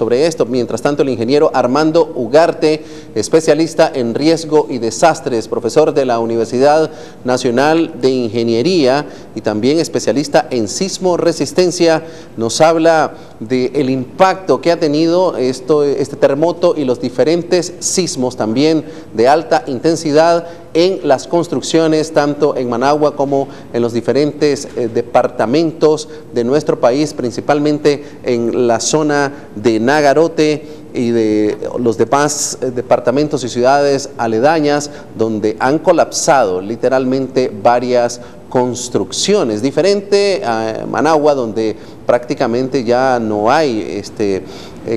sobre esto. Mientras tanto, el ingeniero Armando Ugarte, especialista en riesgo y desastres, profesor de la Universidad Nacional de Ingeniería y también especialista en sismo resistencia, nos habla del impacto que ha tenido este terremoto y los diferentes sismos también de alta intensidad en las construcciones, tanto en Managua como en los diferentes departamentos de nuestro país, principalmente en la zona de Nagarote y de los demás departamentos y ciudades aledañas, donde han colapsado literalmente varias construcciones. Diferente a Managua, donde prácticamente ya no hay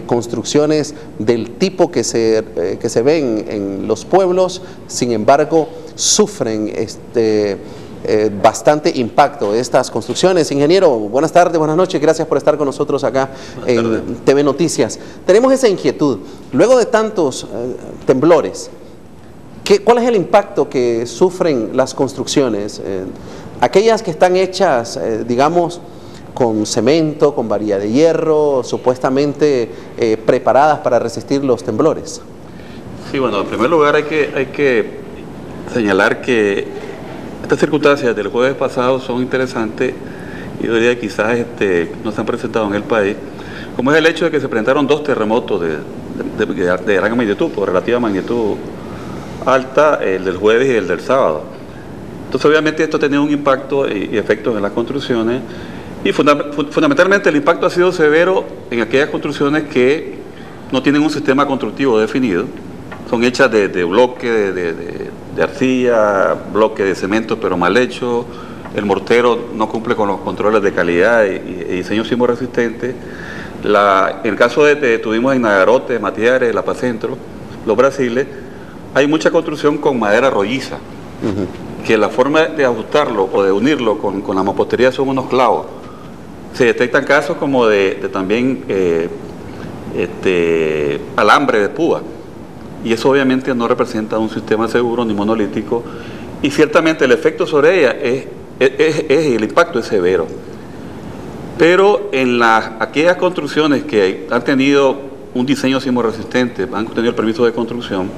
construcciones del tipo que se ven en los pueblos. Sin embargo, sufren bastante impacto estas construcciones. Ingeniero, buenas tardes, buenas noches, gracias por estar con nosotros acá en TV Noticias. Tenemos esa inquietud, luego de tantos temblores, ¿cuál es el impacto que sufren las construcciones? Aquellas que están hechas, digamos, con cemento, con varilla de hierro, supuestamente preparadas para resistir los temblores. Sí, bueno, en primer lugar hay que señalar que estas circunstancias del jueves pasado son interesantes y yo diría que quizás no se han presentado en el país, como es el hecho de que se presentaron dos terremotos de gran magnitud, por relativa magnitud alta, el del jueves y el del sábado. Entonces obviamente esto ha tenido un impacto y efectos en las construcciones y fundamentalmente el impacto ha sido severo en aquellas construcciones que no tienen un sistema constructivo definido, son hechas de bloque de arcilla, bloque de cemento pero mal hecho, el mortero no cumple con los controles de calidad y diseño sismo resistente. En el caso tuvimos en Nagarote, Matiares, La Paz Centro, los Brasiles, hay mucha construcción con madera rolliza, que la forma de ajustarlo o de unirlo con la mampostería son unos clavos. Se detectan casos como también alambre de púa, y eso obviamente no representa un sistema seguro ni monolítico, y ciertamente el efecto sobre ella el impacto es severo. Pero en aquellas construcciones que han tenido un diseño sismo resistente, han tenido el permiso de construcción,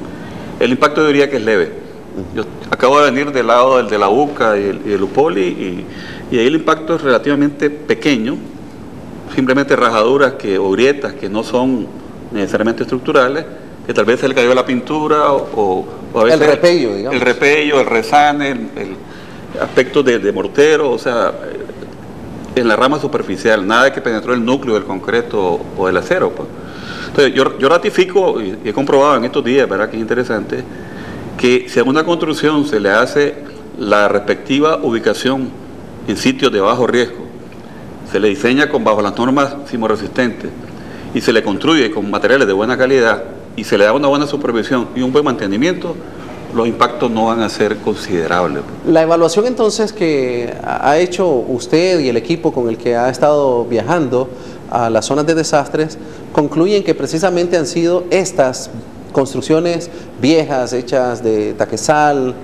el impacto yo diría que es leve. Yo acabo de venir del lado de la UCA y el UPOLI y ahí el impacto es relativamente pequeño, simplemente rajaduras o grietas que no son necesariamente estructurales, que tal vez se le cayó la pintura o a veces el repello, digamos. El repello, el resane, el aspecto de mortero, o sea, en la rama superficial, nada que penetró el núcleo del concreto o del acero, pues. Entonces yo ratifico y he comprobado en estos días, ¿verdad?, que es interesante, que si a una construcción se le hace la respectiva ubicación en sitios de bajo riesgo, se le diseña bajo las normas sismoresistentes y se le construye con materiales de buena calidad y se le da una buena supervisión y un buen mantenimiento, los impactos no van a ser considerables. La evaluación entonces que ha hecho usted y el equipo con el que ha estado viajando a las zonas de desastres concluyen que precisamente han sido estas construcciones viejas, hechas de taquezal,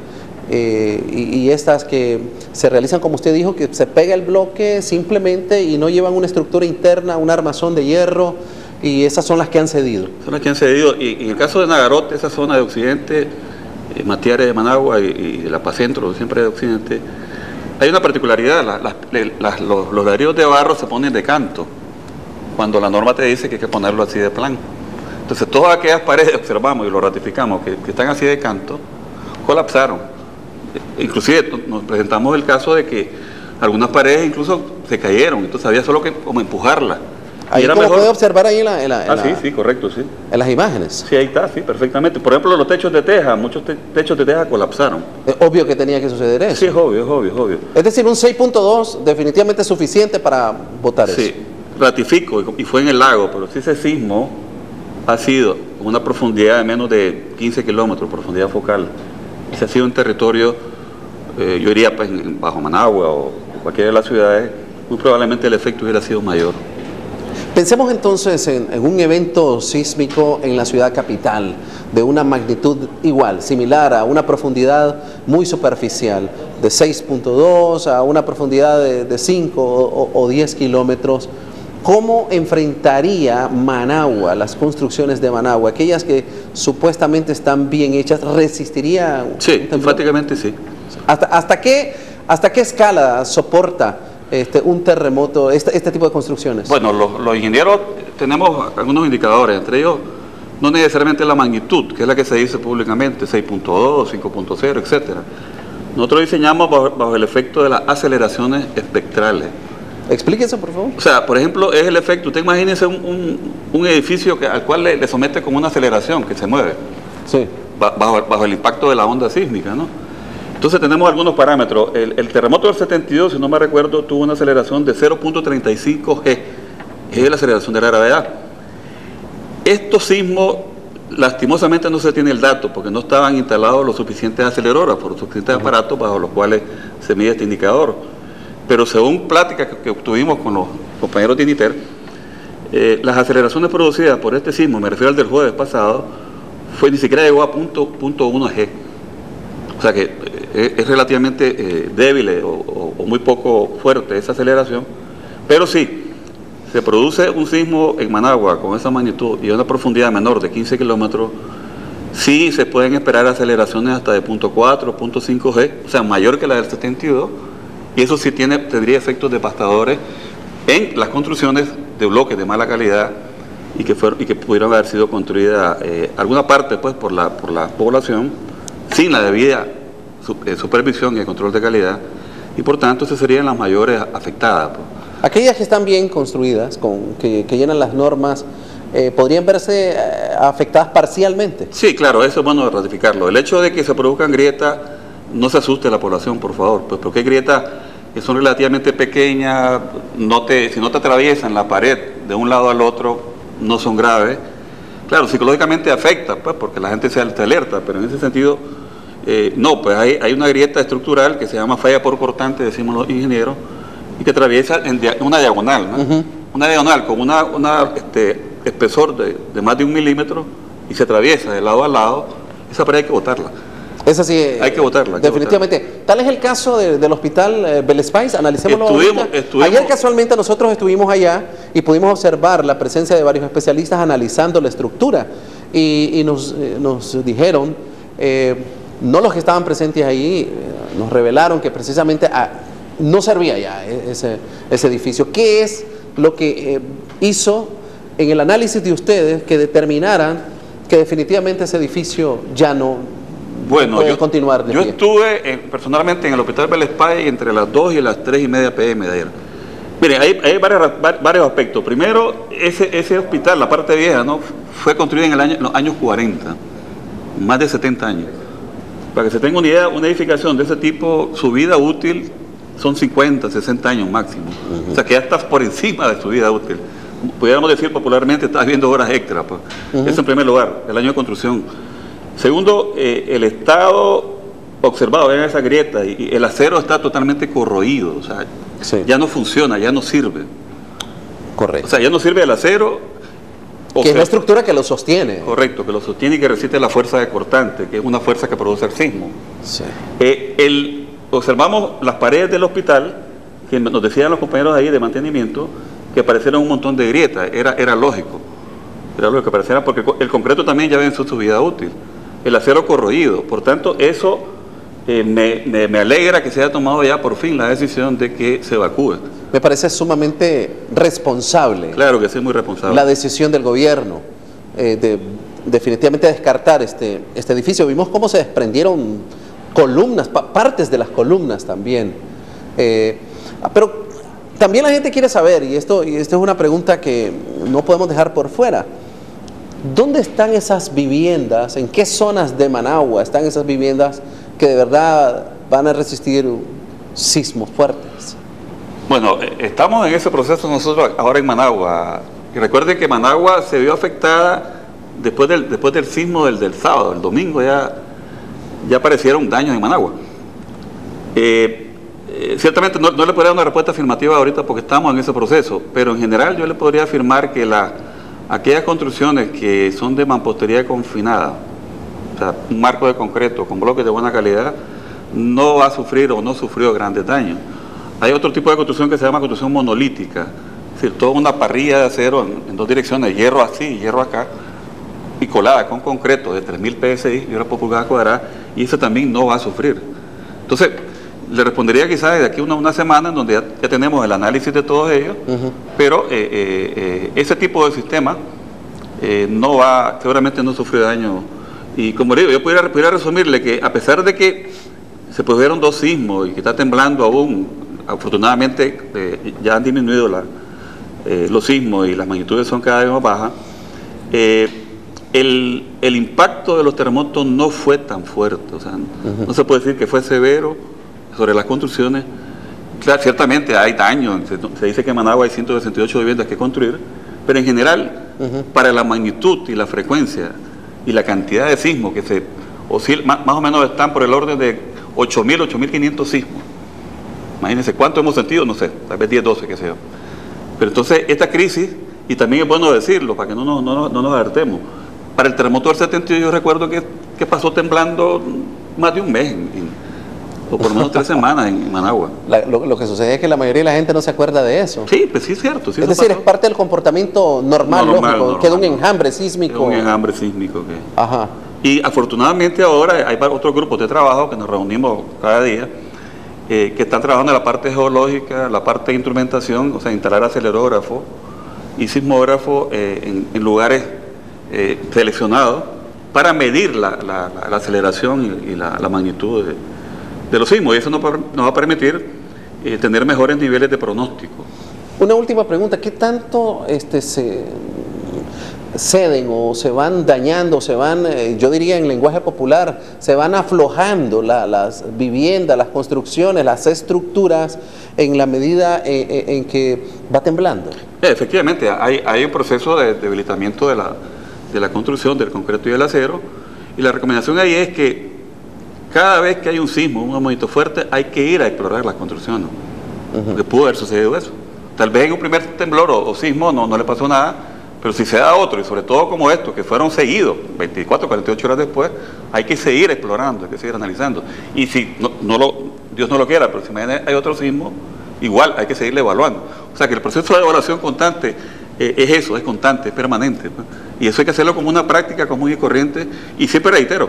y estas que se realizan, como usted dijo, que se pega el bloque simplemente y no llevan una estructura interna, un armazón de hierro, y esas son las que han cedido. Son las que han cedido, y en el caso de Nagarote, esa zona de occidente, Matiares de Managua y de La Paz Centro, siempre de occidente, hay una particularidad, los ladrillos de barro se ponen de canto, cuando la norma te dice que hay que ponerlo así de plan. Entonces todas aquellas paredes, observamos y lo ratificamos, que están así de canto, colapsaron. Inclusive nos presentamos el caso de que algunas paredes incluso se cayeron, entonces había solo que como empujarlas. Ahí como puede observar ahí sí, correcto, sí. En las imágenes. Sí, ahí está, sí, perfectamente. Por ejemplo, los techos de teja, muchos techos de teja colapsaron. Es obvio que tenía que suceder eso. Sí, es obvio. Es decir, un 6.2 definitivamente es suficiente para votar eso. Sí, ratifico, y fue en el lago, pero si ese sismo ha sido con una profundidad de menos de 15 kilómetros, profundidad focal, si ha sido un territorio, yo diría pues bajo Managua o cualquiera de las ciudades, muy probablemente el efecto hubiera sido mayor. Pensemos entonces en un evento sísmico en la ciudad capital, de una magnitud igual, similar, a una profundidad muy superficial, de 6.2 a una profundidad de 5 o 10 kilómetros. ¿cómo enfrentaría Managua, las construcciones de Managua, aquellas que supuestamente están bien hechas, resistiría? Sí, enfáticamente sí. ¿Hasta qué escala soporta un terremoto, este tipo de construcciones? Bueno, los ingenieros tenemos algunos indicadores, entre ellos no necesariamente la magnitud, que es la que se dice públicamente, 6.2, 5.0, etcétera. Nosotros diseñamos bajo el efecto de las aceleraciones espectrales. Explique eso, por favor. O sea, por ejemplo, es el efecto, usted imagínese un edificio al cual le somete como una aceleración que se mueve, sí, bajo el impacto de la onda sísmica, ¿no? Entonces tenemos algunos parámetros. El terremoto del 72, si no me recuerdo, tuvo una aceleración de 0.35 G, es la aceleración de la gravedad. Estos sismos, lastimosamente no se tiene el dato, porque no estaban instalados los suficientes acelerógrafos, los suficientes aparatos bajo los cuales se mide este indicador. Pero según pláticas que obtuvimos con los compañeros de INITER, las aceleraciones producidas por este sismo, me refiero al del jueves pasado, ni siquiera llegó a .1 G. O sea que es relativamente débil o muy poco fuerte esa aceleración, pero sí, se produce un sismo en Managua con esa magnitud y a una profundidad menor de 15 kilómetros, sí se pueden esperar aceleraciones hasta de 0.4, 0.5 G, o sea, mayor que la del 72, y eso sí tendría efectos devastadores en las construcciones de bloques de mala calidad y que pudieron haber sido construidas alguna parte pues por la población sin la debida supervisión y control de calidad, y por tanto esas serían las mayores afectadas, pues. Aquellas que están bien construidas, que llenan las normas, ¿podrían verse afectadas parcialmente? Sí, claro, eso es bueno ratificarlo. El hecho de que se produzcan grietas, no se asuste a la población, por favor, pues porque hay grietas que son relativamente pequeñas, si no te atraviesan la pared de un lado al otro, no son graves. Claro, psicológicamente afecta, pues, porque la gente se alerta, pero en ese sentido, no, pues hay una grieta estructural que se llama falla por cortante, decimos los ingenieros, y que atraviesa una diagonal, ¿no? Una diagonal con una espesor de más de 1 milímetro y se atraviesa de lado a lado. Esa pared hay que botarla. Esa sí, hay que botarla. Definitivamente. Tal es el caso del hospital Belespais, analicémoslo. Estuvimos. Ayer casualmente nosotros estuvimos allá y pudimos observar la presencia de varios especialistas analizando la estructura y nos dijeron, no los que estaban presentes ahí, nos revelaron que precisamente no servía ya ese edificio. ¿Qué es lo que hizo en el análisis de ustedes que determinaran que definitivamente ese edificio ya no puede continuar de pie? Yo estuve personalmente en el hospital Belespais entre las 2 y las 3:30 p.m. de ayer. Mire, hay varios aspectos. Primero, ese hospital, la parte vieja, ¿no?, fue construida en los años 40, más de 70 años. Para que se tenga una idea, una edificación de ese tipo, su vida útil son 50, 60 años máximo. O sea que ya estás por encima de su vida útil. Pudiéramos decir popularmente, estás viendo horas extra, pues. Eso en primer lugar, el año de construcción. Segundo, el estado observado, vean esa grieta, y el acero está totalmente corroído, o sea, sí, ya no funciona, ya no sirve. Correcto. O sea, ya no sirve el acero. Que es la estructura que lo sostiene. Correcto, que lo sostiene y que resiste la fuerza de cortante, que es una fuerza que produce el sismo. Sí. Observamos las paredes del hospital, que nos decían los compañeros ahí de mantenimiento, que aparecieron un montón de grietas. Era lógico. Era lógico que aparecieran, porque el concreto también ya venció su vida útil. El acero corroído. Por tanto, eso me alegra que se haya tomado ya por fin la decisión de que se evacúe. Me parece sumamente responsable. Claro que sí, muy responsable. La decisión del gobierno de definitivamente descartar este edificio. Vimos cómo se desprendieron columnas, partes de las columnas también. Pero también la gente quiere saber, y esto es una pregunta que no podemos dejar por fuera. ¿Dónde están esas viviendas? ¿En qué zonas de Managua están esas viviendas que de verdad van a resistir sismos fuertes? Bueno, estamos en ese proceso nosotros ahora en Managua. Y recuerden que Managua se vio afectada después del sismo del sábado. El domingo ya aparecieron daños en Managua. Ciertamente no le podría dar una respuesta afirmativa ahorita porque estamos en ese proceso, pero en general yo le podría afirmar que aquellas construcciones que son de mampostería confinada, o sea, un marco de concreto con bloques de buena calidad, no va a sufrir o no sufrió grandes daños. Hay otro tipo de construcción que se llama construcción monolítica, decir, toda una parrilla de acero en dos direcciones, hierro así y hierro acá, y colada con concreto de 3.000 PSI, libras por pulgada cuadrada, y eso también no va a sufrir. Entonces, le respondería quizás de aquí una semana en donde ya tenemos el análisis de todos ellos, pero ese tipo de sistema no va, seguramente no sufrió daño. Y como le digo, yo pudiera resumirle que a pesar de que se produjeron 2 sismos y que está temblando aún, afortunadamente ya han disminuido los sismos y las magnitudes son cada vez más bajas, el impacto de los terremotos no fue tan fuerte, o sea, no se puede decir que fue severo sobre las construcciones. Claro, ciertamente hay daño, se dice que en Managua hay 168 viviendas que construir, pero en general, para la magnitud y la frecuencia y la cantidad de sismos que se oscilan, más o menos están por el orden de 8.000, 8.500 sismos. Imagínense cuánto hemos sentido, no sé, tal vez 10, 12, qué sé yo. Pero entonces esta crisis, y también es bueno decirlo para que no nos alertemos, para el terremoto del 72 yo recuerdo que pasó temblando más de un mes, o por lo menos 3 semanas en Managua. Lo que sucede es que la mayoría de la gente no se acuerda de eso. Sí, pues sí es cierto. Sí, es decir, es parte del comportamiento normal, lógico, queda un enjambre sísmico. Queda un enjambre sísmico. Ajá. Y afortunadamente ahora hay otros grupos de trabajo que nos reunimos cada día, que están trabajando en la parte geológica, la parte de instrumentación, o sea, instalar acelerógrafos y sismógrafos en lugares seleccionados para medir la aceleración y la magnitud de los sismos, y eso nos va a permitir tener mejores niveles de pronóstico. Una última pregunta, ¿qué tanto se ceden o se van dañando, se van, yo diría en lenguaje popular, se van aflojando las viviendas, las construcciones, las estructuras en la medida en que va temblando? Efectivamente, hay un proceso de debilitamiento de la construcción, del concreto y del acero, y la recomendación ahí es que cada vez que hay un sismo, un movimiento fuerte, hay que ir a explorar las construcciones, porque pudo haber sucedido eso. Tal vez en un primer temblor o sismo no le pasó nada, pero si se da otro, y sobre todo como estos, que fueron seguidos, 24, 48 horas después, hay que seguir explorando, hay que seguir analizando. Y si Dios no lo quiera, pero si mañana hay otro sismo, igual hay que seguirle evaluando. O sea que el proceso de evaluación constante es eso, es constante, es permanente, ¿no? Y eso hay que hacerlo como una práctica común y corriente, y siempre reitero,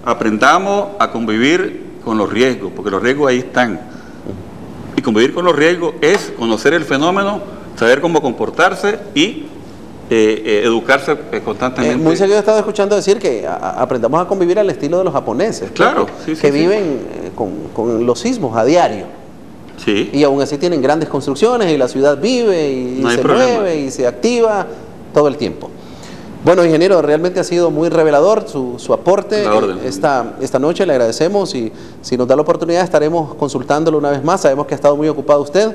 aprendamos a convivir con los riesgos, porque los riesgos ahí están. Y convivir con los riesgos es conocer el fenómeno, saber cómo comportarse y educarse constantemente. Muy seguido he estado escuchando decir que aprendamos a convivir al estilo de los japoneses. Claro, que viven con los sismos a diario. Sí. Y aún así tienen grandes construcciones y la ciudad vive y se mueve y se activa todo el tiempo. Bueno, ingeniero, realmente ha sido muy revelador su aporte esta noche, le agradecemos, y si nos da la oportunidad estaremos consultándolo una vez más. Sabemos que ha estado muy ocupado usted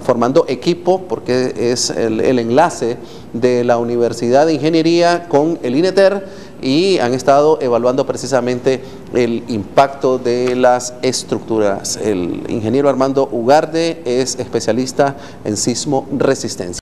formando equipo, porque es el enlace de la Universidad de Ingeniería con el INETER, y han estado evaluando precisamente el impacto de las estructuras. El ingeniero Armando Ugarte es especialista en sismo resistencia.